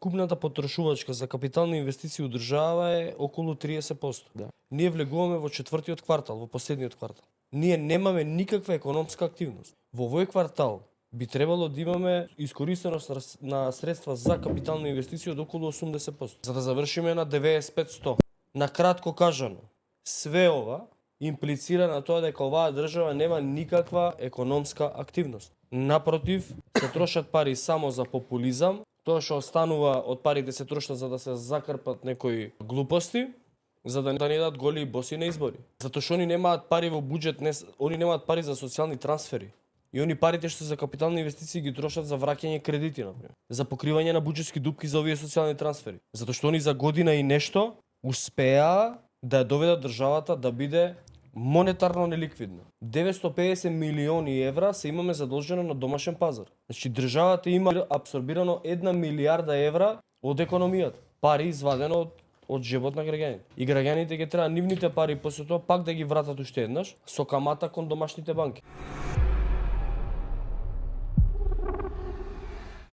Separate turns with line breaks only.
Вкупната потрошувачка за капитални инвестиции у држава е околу 30%.
Да.
Ние влегуваме во четвртиот квартал, во последниот квартал. Ние немаме никаква економска активност. Во овој квартал би требало да имаме искористеност на средства за капитални инвестиции од околу 80%, за да завршиме на 95-100. На кратко кажано, све ова имплицира на тоа дека оваа држава нема никаква економска активност. Напротив, се трошат пари само за популизам, тоа што останува од парите се трошат за да се закрпат некои глупости, за да не дадат голи боси на избори. Затоа што они немаат пари во буџет, они немаат пари за социјални трансфери. И они парите што за капитални инвестиции ги трошат за враќање кредити, например, за покривање на буџетски дупки за овие социјални трансфери. Затоа што они за година и нешто успеа да ја доведат државата да биде монетарно неликвидна. 950 милиони евра се имаме задолжено на домашен пазар. Значи државата има абсорбирано 1 милиарда евра од економијата. Пари извадено од жебот на граѓаните. И граѓаните ги треба нивните пари после тоа пак да ги вратат уште еднаш со камата кон домашните банки.